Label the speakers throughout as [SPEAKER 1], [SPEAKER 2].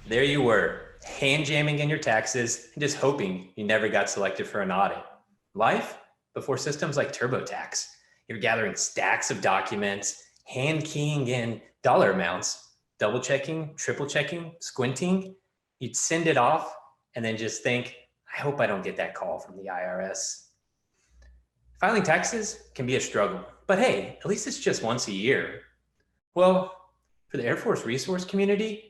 [SPEAKER 1] There you were, hand jamming in your taxes and just hoping you never got selected for an audit. Life before systems like TurboTax. You're gathering stacks of documents, hand keying in dollar amounts, double checking, triple checking, squinting. You'd send it off and then just think, I hope I don't get that call from the IRS. Filing taxes can be a struggle, but hey, at least it's just once a year. Well, for the Air Force resource community,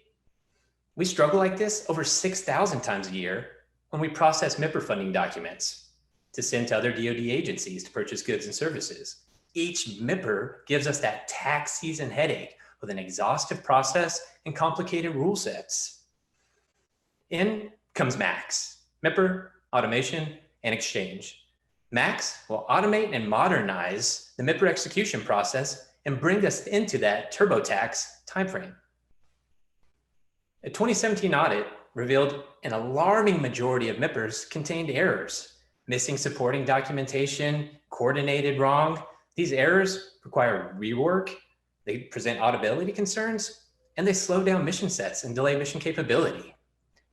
[SPEAKER 1] we struggle like this over 6,000 times a year when we process MIPR funding documents to send to other DoD agencies to purchase goods and services. Each MIPR gives us that tax season headache with an exhaustive process and complicated rule sets. In comes MAX, MIPR Automation and Exchange. MAX will automate and modernize the MIPR execution process and bring us into that TurboTax timeframe. A 2017 audit revealed an alarming majority of MIPRs contained errors, missing supporting documentation, coordinated wrong. These errors require rework, they present auditability concerns, and they slow down mission sets and delay mission capability.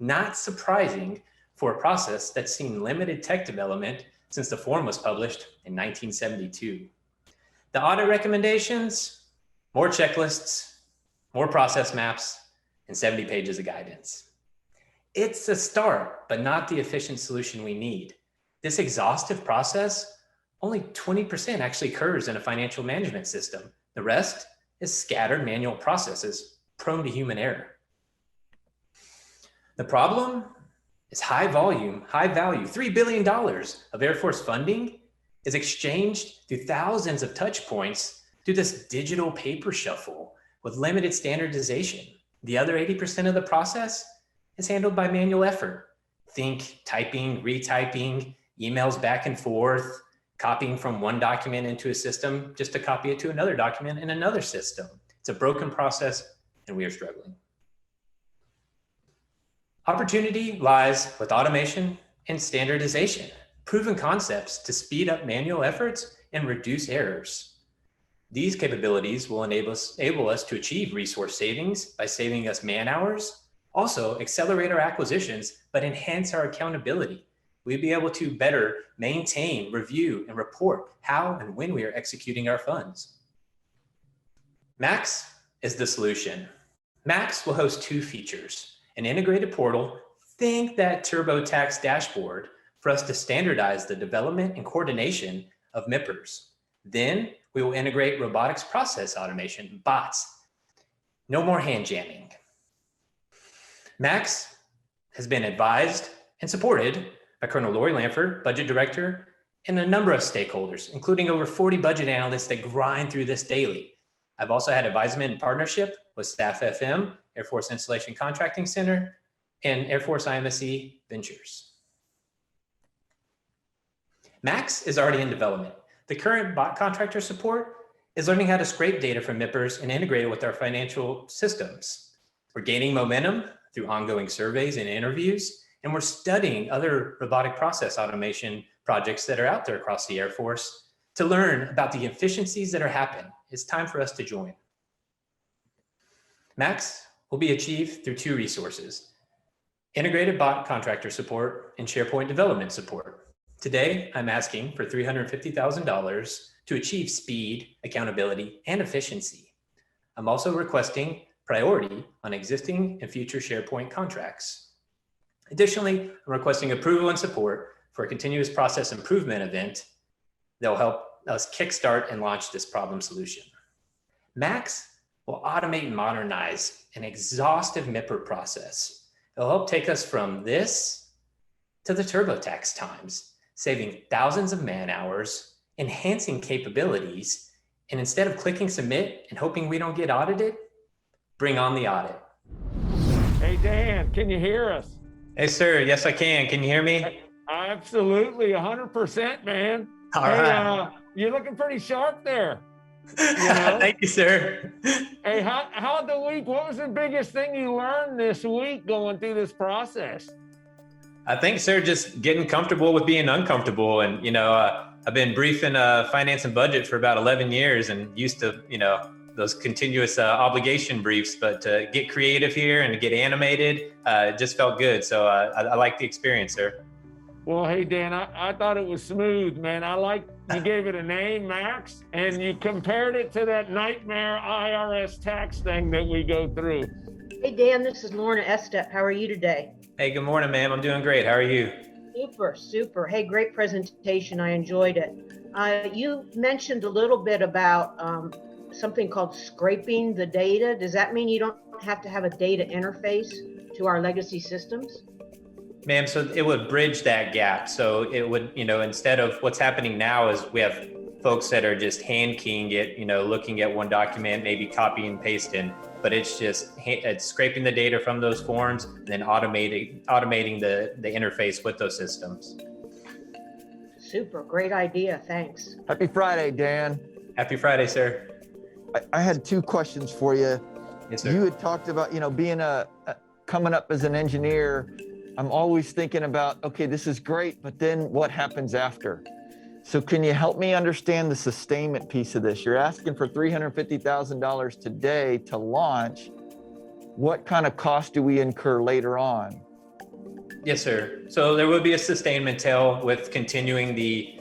[SPEAKER 1] Not surprising for a process that's seen limited tech development since the form was published in 1972. The audit recommendations: more checklists, more process maps, and 70 pages of guidance. It's a start, but not the efficient solution we need. This exhaustive process, only 20% actually occurs in a financial management system. The rest is scattered manual processes prone to human error. The problem is high volume, high value, $3 billion of Air Force funding is exchanged through thousands of touch points through this digital paper shuffle with limited standardization. The other 80% of the process is handled by manual effort. Think typing, retyping, emails back and forth, copying from one document into a system just to copy it to another document in another system. It's a broken process and we are struggling. Opportunity lies with automation and standardization, proven concepts to speed up manual efforts and reduce errors. These capabilities will enable us to achieve resource savings by saving us man hours, also accelerate our acquisitions, but enhance our accountability. We'll be able to better maintain, review, and report how and when we are executing our funds. MAX is the solution. MAX will host two features: an integrated portal, think that TurboTax dashboard for us to standardize the development and coordination of MIPRs. Then we will integrate robotics process automation, bots. No more hand jamming. MAX has been advised and supported by Colonel Lori Lanford, Budget Director, and a number of stakeholders, including over 40 budget analysts that grind through this daily. I've also had advisement and partnership with Staff FM, Air Force Installation Contracting Center, and Air Force AFIMSC Ventures. MAX is already in development. The current bot contractor support is learning how to scrape data from MIPRs and integrate it with our financial systems. We're gaining momentum through ongoing surveys and interviews, and we're studying other robotic process automation projects that are out there across the Air Force to learn about the efficiencies that are happening. It's time for us to join. MAX will be achieved through two resources: integrated bot contractor support and SharePoint development support. Today, I'm asking for $350,000 to achieve speed, accountability, and efficiency. I'm also requesting priority on existing and future SharePoint contracts. Additionally, I'm requesting approval and support for a continuous process improvement event that will help us kickstart and launch this problem solution. MAX will automate and modernize an exhaustive MIPR process. It'll help take us from this to the TurboTax times, saving thousands of man hours, enhancing capabilities, and instead of clicking submit and hoping we don't get audited, bring on the audit.
[SPEAKER 2] Hey, Dan, can you hear us?
[SPEAKER 1] Hey, sir. Yes, I can. Can you hear me?
[SPEAKER 2] Absolutely, 100%, man.
[SPEAKER 1] All right.
[SPEAKER 2] You're looking pretty sharp there.
[SPEAKER 1] Thank you, sir.
[SPEAKER 2] Hey, how'd the week? What was the biggest thing you learned this week going through this process?
[SPEAKER 1] I think, sir, just getting comfortable with being uncomfortable. And, I've been briefing finance and budget for about 11 years and used to, those continuous obligation briefs, but to get creative here and to get animated, it just felt good. So I like the experience, sir.
[SPEAKER 2] Well, hey, Dan, I thought it was smooth, man. I like you gave it a name, Max, and you compared it to that nightmare IRS tax thing that we go through.
[SPEAKER 3] Hey, Dan, this is Lorna Estep. How are you today?
[SPEAKER 1] Hey, good morning, ma'am. I'm doing great. How are you?
[SPEAKER 3] Super, super. Hey, great presentation. I enjoyed it. You mentioned a little bit about something called scraping the data. Does that mean you don't have to have a data interface to our legacy systems?
[SPEAKER 1] Ma'am, so it would bridge that gap. So it would, instead of what's happening now is we have folks that are just hand keying it, looking at one document, maybe copy and pasting, but it's just it's scraping the data from those forms and then automating the interface with those systems.
[SPEAKER 3] Super, great idea. Thanks.
[SPEAKER 4] Happy Friday, Dan.
[SPEAKER 1] Happy Friday, sir.
[SPEAKER 4] I had two questions for you.
[SPEAKER 1] Yes, sir.
[SPEAKER 4] You had talked about, being coming up as an engineer. I'm always thinking about, okay, this is great, but then what happens after? So can you help me understand the sustainment piece of this? You're asking for $350,000 today to launch. What kind of cost do we incur later on?
[SPEAKER 1] Yes, sir. So there will be a sustainment tail with continuing the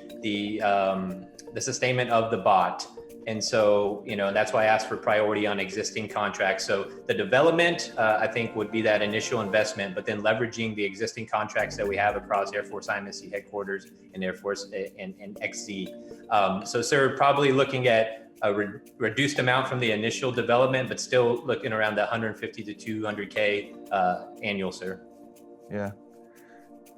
[SPEAKER 1] sustainment of the bot. And so, that's why I asked for priority on existing contracts. So the development, I think, would be that initial investment, but then leveraging the existing contracts that we have across Air Force IMSC headquarters and Air Force and XZ. So, sir, probably looking at a reduced amount from the initial development, but still looking around the 150 to 200K annual, sir.
[SPEAKER 4] Yeah.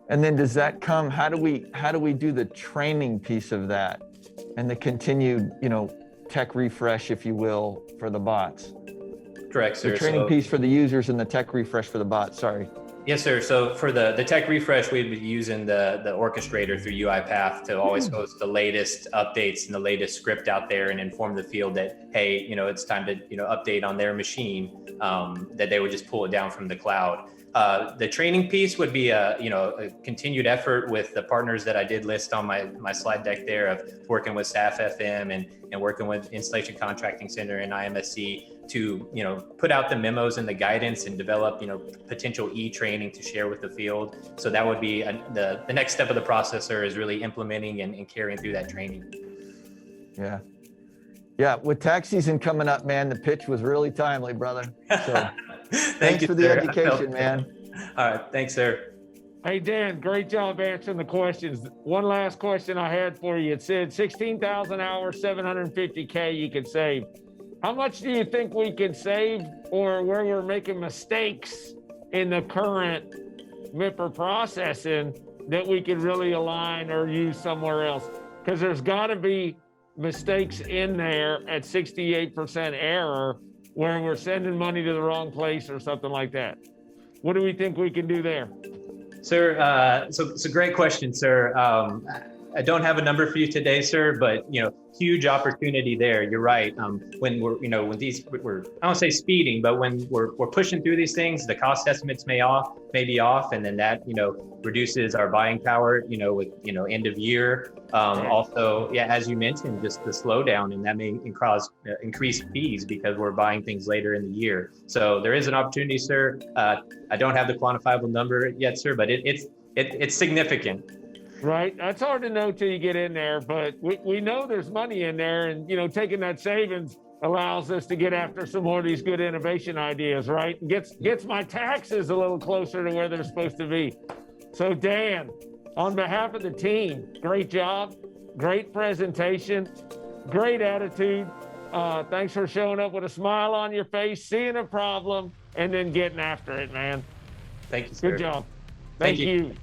[SPEAKER 4] And then does that come, how do we do the training piece of that and the continued, tech refresh, if you will, for the bots?
[SPEAKER 1] Correct, sir.
[SPEAKER 4] The training piece for the users and the tech refresh for the bots, sorry.
[SPEAKER 1] Yes, sir. So for the tech refresh, we'd be using the orchestrator through UiPath to always host the latest updates and the latest script out there and inform the field that, hey, it's time to, update on their machine, that they would just pull it down from the cloud. The training piece would be a continued effort with the partners that I did list on my slide deck there of working with Staff FM and working with Installation Contracting Center and IMSC to, put out the memos and the guidance and develop, potential e-training to share with the field. So that would be the next step of the processor is really implementing and carrying through that training.
[SPEAKER 4] Yeah. Yeah. With tax season coming up, man, the pitch was really timely, brother. So thanks for the education, man.
[SPEAKER 1] All right. Thanks, sir.
[SPEAKER 2] Hey, Dan, great job answering the questions. One last question I had for you. It said 16,000 hours, 750K you could save. How much do you think we could save, or where we're making mistakes in the current MIPR processing that we could really align or use somewhere else? Because there's got to be mistakes in there at 68% error where we're sending money to the wrong place or something like that. What do we think we can do there?
[SPEAKER 1] Sir, so it's a great question, sir. I don't have a number for you today, sir, but huge opportunity there. You're right. When we're, when we're, I don't say speeding, but when we're pushing through these things, the cost estimates may be off, and then that, reduces our buying power, with, end of year. Also, yeah, as you mentioned, just the slowdown, and that may cause increased fees because we're buying things later in the year. So there is an opportunity, sir. I don't have the quantifiable number yet, sir, but it's significant.
[SPEAKER 2] Right. That's hard to know till you get in there, but we know there's money in there, and, taking that savings allows us to get after some more of these good innovation ideas, right? And gets my taxes a little closer to where they're supposed to be. So Dan, on behalf of the team, great job, great presentation, great attitude. Thanks for showing up with a smile on your face, seeing a problem, and then getting after it, man.
[SPEAKER 1] Thank you, sir.
[SPEAKER 2] Good job.
[SPEAKER 1] Thank
[SPEAKER 2] you.